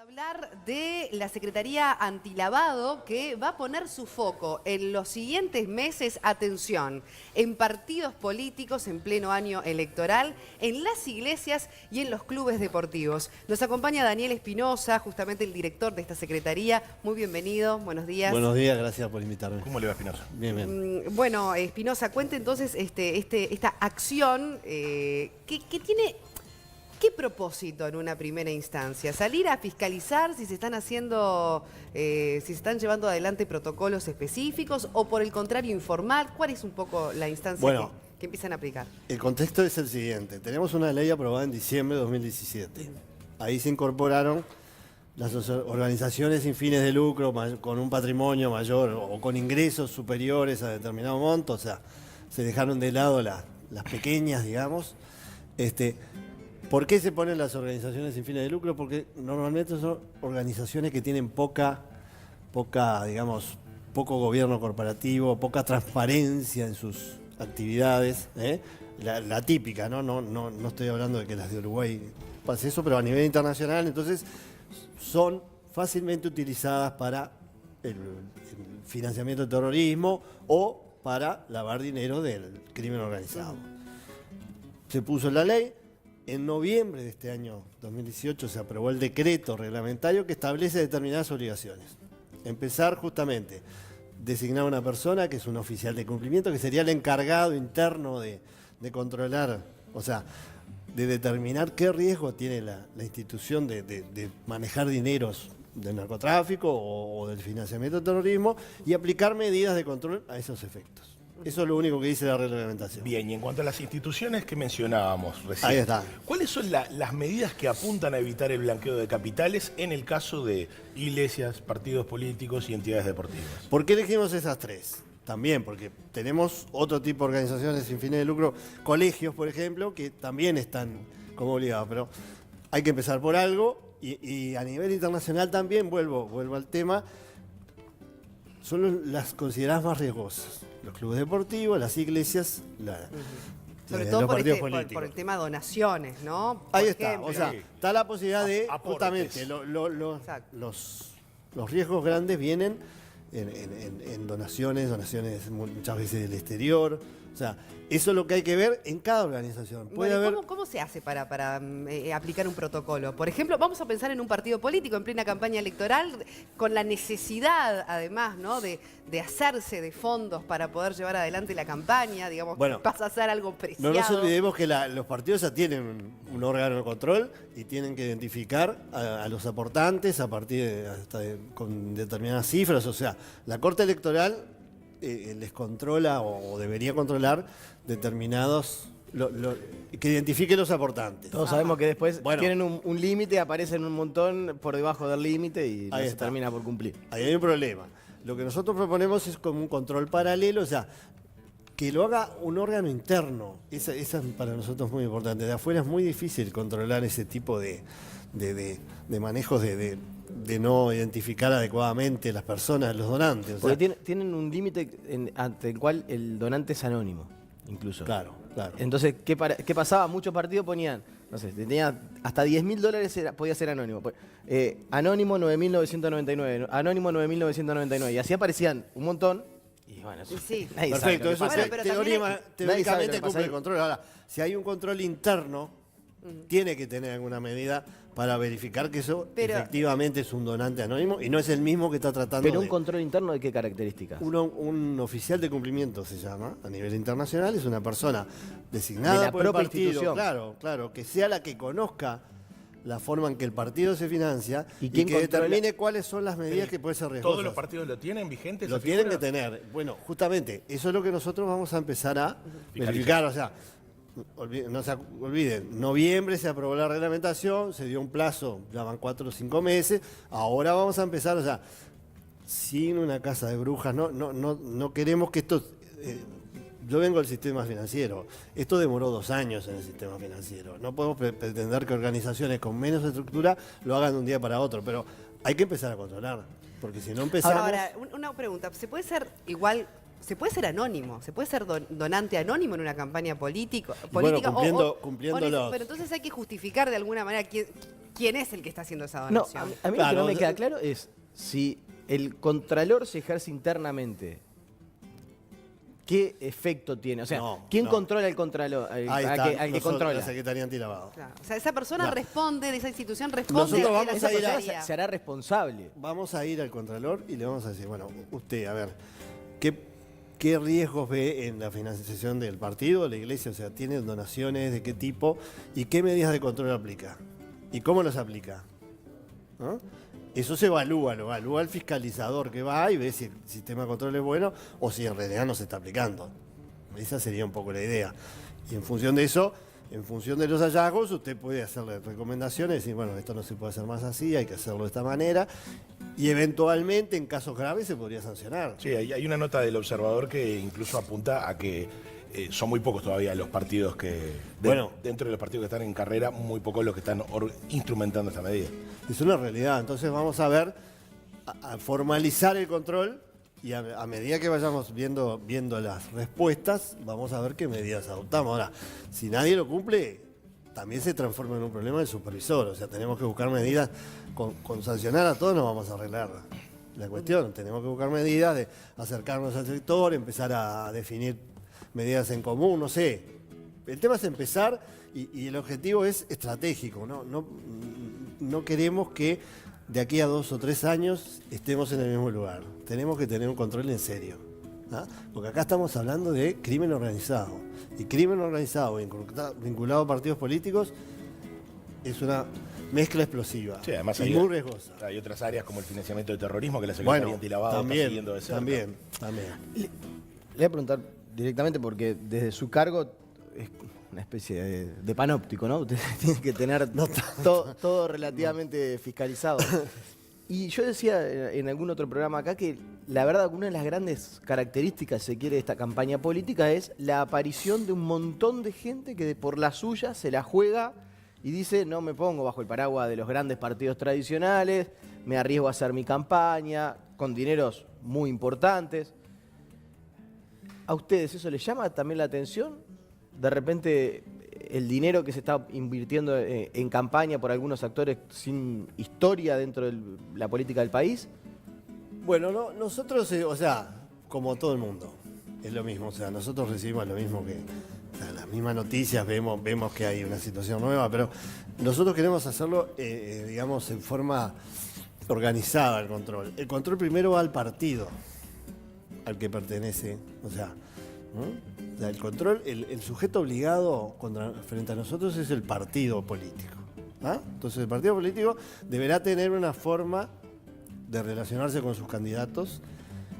Hablar de la Secretaría Antilavado que va a poner su foco en los siguientes meses, atención, en partidos políticos en pleno año electoral, en las iglesias y en los clubes deportivos. Nos acompaña Daniel Espinosa, justamente el director de esta Secretaría. Muy bienvenido, buenos días. Buenos días, gracias por invitarme. ¿Cómo le va, Espinosa? Bien, bien. Bueno, Espinosa, cuente entonces esta acción que tiene... ¿Qué propósito en una primera instancia? ¿Salir a fiscalizar si se están haciendo, si se están llevando adelante protocolos específicos o por el contrario informar? ¿Cuál es un poco la instancia que empiezan a aplicar? El contexto es el siguiente. Tenemos una ley aprobada en diciembre de 2017. Ahí se incorporaron las organizaciones sin fines de lucro con un patrimonio mayor o con ingresos superiores a determinado monto. O sea, se dejaron de lado las pequeñas, digamos. ¿Por qué se ponen las organizaciones sin fines de lucro? Porque normalmente son organizaciones que tienen poco gobierno corporativo, poca transparencia en sus actividades. La típica, no estoy hablando de que las de Uruguay pase eso, pero a nivel internacional, entonces son fácilmente utilizadas para el financiamiento del terrorismo o para lavar dinero del crimen organizado. Se puso en la ley. En noviembre de este año 2018 se aprobó el decreto reglamentario que establece determinadas obligaciones. Empezar justamente, designar una persona que es un oficial de cumplimiento, que sería el encargado interno de controlar, o sea, de determinar qué riesgo tiene la institución de manejar dineros del narcotráfico o del financiamiento del terrorismo y aplicar medidas de control a esos efectos. Eso es lo único que dice la reglamentación. Bien, y en cuanto a las instituciones que mencionábamos recién, ahí está. ¿Cuáles son las medidas que apuntan a evitar el blanqueo de capitales en el caso de iglesias, partidos políticos y entidades deportivas? ¿Por qué elegimos esas tres? También porque tenemos otro tipo de organizaciones sin fines de lucro, colegios, por ejemplo, que también están como obligados, pero hay que empezar por algo y a nivel internacional también, vuelvo al tema, son las consideradas más riesgosas. Los clubes deportivos, las iglesias, sobre todo los partidos políticos. por el tema donaciones, ¿no? Ahí está, o sea, está la posibilidad de, aportes. justamente, los riesgos grandes vienen en donaciones muchas veces del exterior. O sea, eso es lo que hay que ver en cada organización. ¿Cómo se hace para aplicar un protocolo? Por ejemplo, vamos a pensar en un partido político en plena campaña electoral, con la necesidad, además, ¿no?, de hacerse de fondos para poder llevar adelante la campaña, digamos, pasa a ser algo preciado. No nos olvidemos que los partidos ya tienen un órgano de control y tienen que identificar a los aportantes a partir con determinadas cifras. O sea, la Corte Electoral les controla o debería controlar determinados, que identifique los aportantes. Todos sabemos que después tienen un límite, aparecen un montón por debajo del límite y no se termina por cumplir. Ahí hay un problema. Lo que nosotros proponemos es como un control paralelo, o sea, que lo haga un órgano interno. Esa es para nosotros muy importante. De afuera es muy difícil controlar ese tipo de manejos de no identificar adecuadamente las personas, los donantes. Porque tienen un límite ante el cual el donante es anónimo, incluso. Claro. Entonces, ¿qué pasaba? Muchos partidos ponían, no sé, tenía hasta $10.000 podía ser anónimo. Anónimo 9.999, anónimo 9.999. Y así aparecían un montón. Y bueno, sí. Perfecto, eso teóricamente cumple el ahí. control. Ahora, si hay un control interno, tiene que tener alguna medida para verificar que eso efectivamente es un donante anónimo y no es el mismo que está tratando ¿Pero un control interno de qué características? Un oficial de cumplimiento se llama, a nivel internacional, es una persona designada por el partido, claro, que sea la que conozca la forma en que el partido se financia y que determine cuáles son las medidas que pueden ser riesgosas. ¿Todos los partidos lo tienen vigente? Lo tienen que tener. Bueno, justamente, eso es lo que nosotros vamos a empezar a verificar, o sea, no se olviden, noviembre se aprobó la reglamentación, se dio un plazo, ya van 4 o 5 meses, ahora vamos a empezar, o sea, sin una casa de brujas, no queremos que esto... yo vengo del sistema financiero, esto demoró 2 años en el sistema financiero, no podemos pretender que organizaciones con menos estructura lo hagan de un día para otro, pero hay que empezar a controlar, porque si no empezamos... Ahora, una pregunta, ¿se puede ser igual se puede ser anónimo, se puede ser donante anónimo en una campaña política. Bueno, política cumpliendo los... Pero entonces hay que justificar de alguna manera quién es el que está haciendo esa No, donación. a mí lo que no me queda claro es si el contralor se ejerce internamente, ¿qué efecto tiene? O sea, ¿quién controla el contralor? Al que controla. La Secretaría Antilavado. Claro. O sea, esa persona No. responde, de esa institución responde. Nosotros a la vamos a ir a- Secretaría. Se hará responsable. Vamos a ir al Contralor y le vamos a decir, bueno, usted, a ver, ¿qué riesgos ve en la financiación del partido, de la iglesia? O sea, ¿tiene donaciones de qué tipo? ¿Y qué medidas de control aplica? ¿Y cómo las aplica? ¿No? Eso se evalúa, lo evalúa el fiscalizador que va y ve si el sistema de control es bueno o si en realidad no se está aplicando. Esa sería un poco la idea. Y en función de eso, en función de los hallazgos, usted puede hacerle recomendaciones y decir, bueno, esto no se puede hacer más así, hay que hacerlo de esta manera. Y eventualmente, en casos graves, se podría sancionar. Sí, hay una nota del observador que incluso apunta a que son muy pocos todavía los partidos dentro de los partidos que están en carrera, muy pocos los que están instrumentando esta medida. Es una realidad. Entonces vamos a ver, a formalizar el control y a medida que vayamos viendo las respuestas, vamos a ver qué medidas adoptamos. Ahora, si nadie lo cumple, también se transforma en un problema del supervisor. O sea, tenemos que buscar medidas, con sancionar a todos no vamos a arreglar la cuestión. Tenemos que buscar medidas de acercarnos al sector, empezar a definir medidas en común, no sé. El tema es empezar y el objetivo es estratégico, ¿no? No queremos que de aquí a 2 o 3 años estemos en el mismo lugar. Tenemos que tener un control en serio. ¿Ah? Porque acá estamos hablando de crimen organizado. Y crimen organizado vinculado a partidos políticos es una mezcla explosiva. Sí, además y muy riesgosa. Hay otras áreas como el financiamiento de terrorismo que la Secretaría Antilavado está siguiendo de cerca. También. Le voy a preguntar directamente porque desde su cargo es una especie de panóptico, ¿no? Usted tiene que tener todo relativamente fiscalizado. Y yo decía en algún otro programa acá que la verdad una de las grandes características, si se quiere, de esta campaña política es la aparición de un montón de gente que por la suya se la juega y dice, no me pongo bajo el paraguas de los grandes partidos tradicionales, me arriesgo a hacer mi campaña con dineros muy importantes. ¿A ustedes eso les llama también la atención? De repente el dinero que se está invirtiendo en campaña por algunos actores sin historia dentro de la política del país. Bueno, nosotros, o sea, como todo el mundo, es lo mismo. O sea, nosotros recibimos lo mismo que las mismas noticias, vemos que hay una situación nueva, pero nosotros queremos hacerlo, digamos, en forma organizada el control. El control primero va al partido al que pertenece, o sea, ¿no? O sea, el control, el sujeto obligado frente a nosotros es el partido político. ¿Ah? Entonces el partido político deberá tener una forma de relacionarse con sus candidatos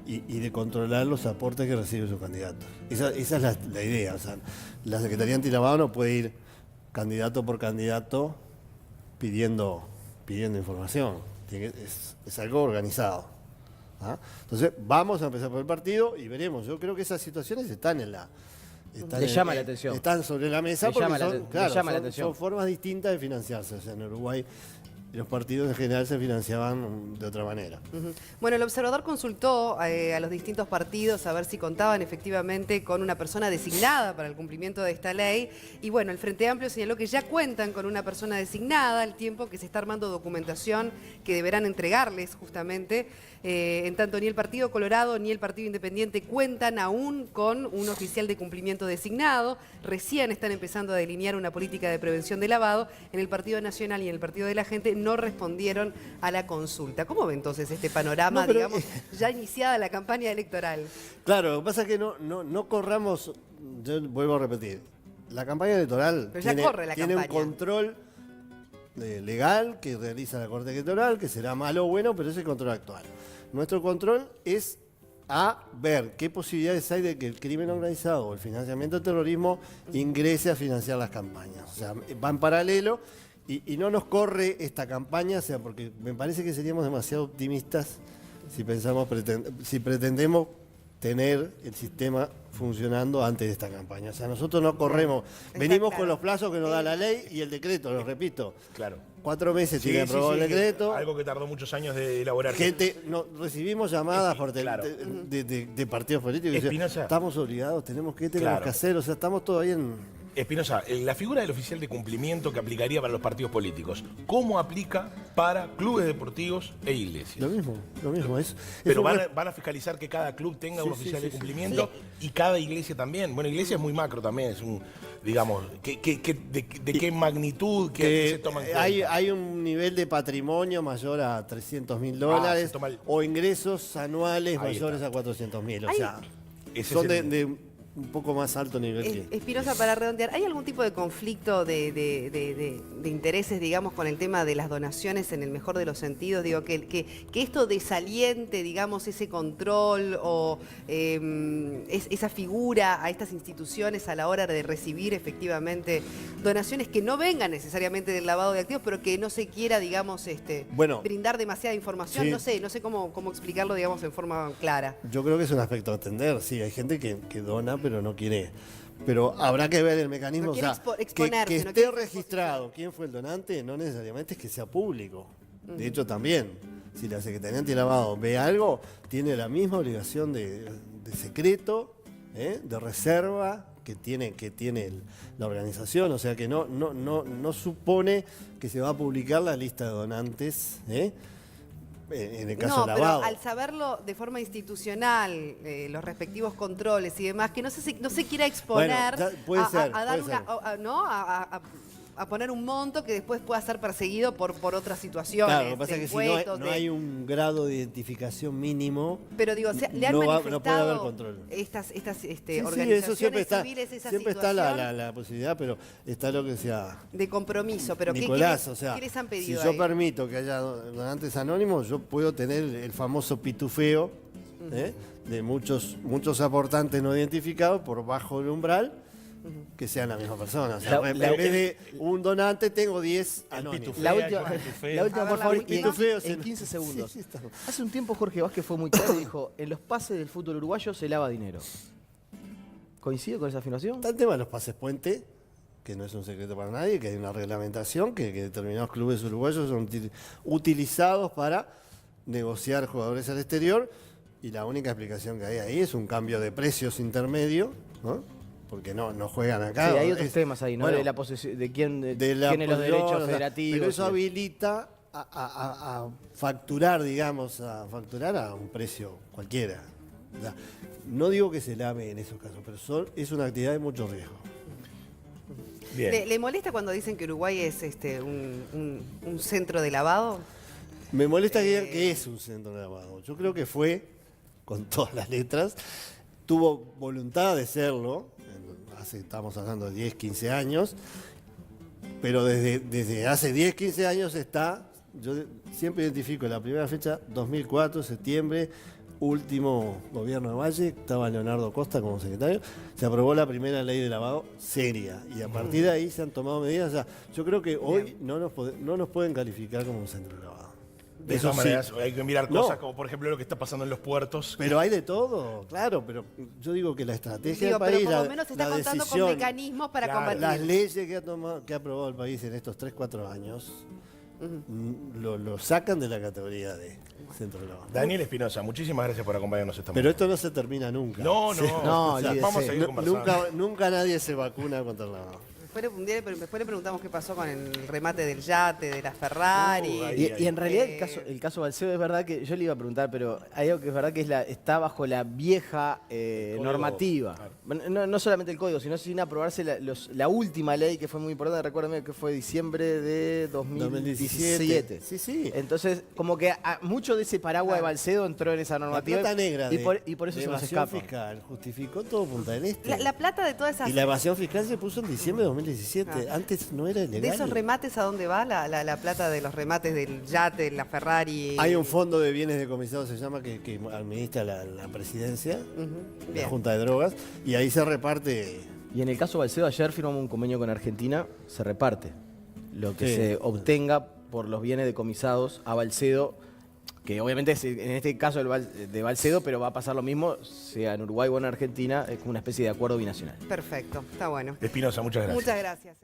y de controlar los aportes que reciben sus candidatos. Esa es la idea. O sea, la Secretaría Antilavado no puede ir candidato por candidato pidiendo información. Es algo organizado. ¿Ah? Entonces vamos a empezar por el partido y veremos. Yo creo que esas situaciones están Le llama la atención. Están sobre la mesa Le porque llama la atención. son formas distintas de financiarse. O sea, en Uruguay los partidos en general se financiaban de otra manera. Bueno, el observador consultó a los distintos partidos a ver si contaban efectivamente con una persona designada para el cumplimiento de esta ley. Y bueno, el Frente Amplio señaló que ya cuentan con una persona designada, al tiempo que se está armando documentación que deberán entregarles justamente. En tanto, ni el Partido Colorado ni el Partido Independiente cuentan aún con un oficial de cumplimiento designado. Recién están empezando a delinear una política de prevención de lavado. En el Partido Nacional y en el Partido de la Gente no respondieron a la consulta. ¿Cómo ve entonces este panorama, digamos, ya iniciada la campaña electoral? Claro, lo que pasa es que no corramos, yo vuelvo a repetir, la campaña electoral tiene un control legal que realiza la Corte Electoral, que será malo o bueno, pero es el control actual. Nuestro control es a ver qué posibilidades hay de que el crimen organizado o el financiamiento del terrorismo ingrese a financiar las campañas. O sea, va en paralelo y no nos corre esta campaña, o sea, porque me parece que seríamos demasiado optimistas si pretendemos tener el sistema funcionando antes de esta campaña. O sea, nosotros no corremos, venimos con los plazos que nos da la ley y el decreto, lo repito. Claro. 4 meses Sí, tiene sí, aprobado sí, el decreto. Algo que tardó muchos años de elaborar. Recibimos llamadas Claro. de partidos políticos. Espinosa. Estamos obligados, tenemos que hacer, o sea, estamos todavía en... Espinosa, la figura del oficial de cumplimiento que aplicaría para los partidos políticos, ¿cómo aplica para clubes deportivos e iglesias? Lo mismo. Pero van a fiscalizar que cada club tenga un oficial de cumplimiento y cada iglesia también. Bueno, iglesia es muy macro también, es un, digamos, de qué magnitud que se toman en cuenta. Hay un nivel de patrimonio mayor a $300.000 o ingresos anuales Ahí mayores está. a $400.000. O sea, Ese son es el- de un poco más alto nivel que... Espinosa, para redondear, ¿hay algún tipo de conflicto de intereses, digamos, con el tema de las donaciones en el mejor de los sentidos? Digo, que esto desaliente, digamos, ese control o esa figura a estas instituciones a la hora de recibir efectivamente donaciones que no vengan necesariamente del lavado de activos, pero que no se quiera, digamos, brindar demasiada información. Sí. No sé cómo explicarlo, digamos, en forma clara. Yo creo que es un aspecto a atender, sí, hay gente que dona pero no quiere. Pero habrá que ver el mecanismo, No o quiere sea, exponerse, que no esté quiere registrado quién fue el donante, no necesariamente es que sea público. De hecho, también, si la Secretaría Antilavado ve algo, tiene la misma obligación de secreto, de reserva que tiene la organización, o sea que no supone que se va a publicar la lista de donantes, en el caso del lavado. Pero al saberlo de forma institucional, los respectivos controles y demás, que no se quiera exponer a poner un monto que después pueda ser perseguido por otras situaciones. Claro, lo que pasa es que si no hay un grado de identificación mínimo, pero digo, le han no puede haber manifestado control. estas Sí, organizaciones eso siempre civiles esa siempre está situación la posibilidad, pero está lo que decía de compromiso. Pero Nicolás, ¿qué les han pedido si yo ahí? permito que haya donantes anónimos, yo puedo tener el famoso pitufeo de muchos aportantes no identificados por bajo el umbral, que sean la misma persona. O sea, en vez de un donante tengo 10 anónimos. La última, A ver, por favor, y pitufeo, en 15 segundos. Sí, está. Hace un tiempo Jorge Vázquez fue muy claro y dijo, en los pases del fútbol uruguayo se lava dinero. ¿Coincide con esa afirmación? Está el tema de los pases puente, que no es un secreto para nadie, que hay una reglamentación que determinados clubes uruguayos son utilizados para negociar jugadores al exterior, y la única explicación que hay ahí es un cambio de precios intermedio, ¿no? Porque no juegan acá. Sí, hay otros temas ahí, ¿no? Bueno, de la posesión, de quién de la tiene los posesión, derechos o sea, federativos. pero eso y- habilita a facturar, digamos, a un precio cualquiera. O sea, no digo que se lave en esos casos, pero es una actividad de mucho riesgo. Bien. ¿Le molesta cuando dicen que Uruguay es un centro de lavado? Me molesta que digan que es un centro de lavado. Yo creo que fue, con todas las letras, tuvo voluntad de serlo, estamos hablando de 10, 15 años, pero desde hace 10, 15 años yo siempre identifico la primera fecha, 2004, septiembre, último gobierno de Valle, estaba Leonardo Costa como secretario, se aprobó la primera ley de lavado seria, y a partir de ahí se han tomado medidas. O sea, yo creo que hoy no nos pueden calificar como un centro de lavado. De Eso todas sí. maneras, hay que mirar cosas como, por ejemplo, lo que está pasando en los puertos. Pero hay de todo, claro, pero yo digo que la estrategia Digo, del país, pero por lo menos se está la contando decisión, con mecanismos para combatir. las leyes que ha aprobado el país en estos 3, 4 años, lo sacan de la categoría de centro de lavado. Daniel Espinosa, muchísimas gracias por acompañarnos esta Pero mañana. esto no se termina nunca. No, No, olvídese. vamos a seguir conversando. Nunca nadie se vacuna contra el lavado. Después le preguntamos qué pasó con el remate del yate, de la Ferrari. Y en realidad el caso Balseo es verdad que yo le iba a preguntar, pero hay algo que es verdad que está bajo la vieja código, normativa. No solamente el código, sino sin aprobarse la última ley que fue muy importante, recuérdame que fue diciembre de 2017. Sí. Entonces, como que mucho de ese paraguas de Balcedo entró en esa La normativa. plata negra y por eso de se nos evasión escapa. fiscal justificó todo Punta del Este. La plata de todas esas... Y la evasión fiscal se puso en diciembre de 2017. Antes no era ilegal. ¿De esos remates a dónde va la plata de los remates del yate, la Ferrari? Hay un fondo de bienes decomisados, se llama, que administra la presidencia, la Bien. Junta de Drogas, y ahí se reparte. Y en el caso Balcedo, ayer firmamos un convenio con Argentina, se reparte lo que Sí. se obtenga por los bienes decomisados a Balcedo, que obviamente es en este caso de Balcedo, pero va a pasar lo mismo, sea en Uruguay o en Argentina, es como una especie de acuerdo binacional. Perfecto, está bueno. Espinosa, muchas gracias. Muchas gracias.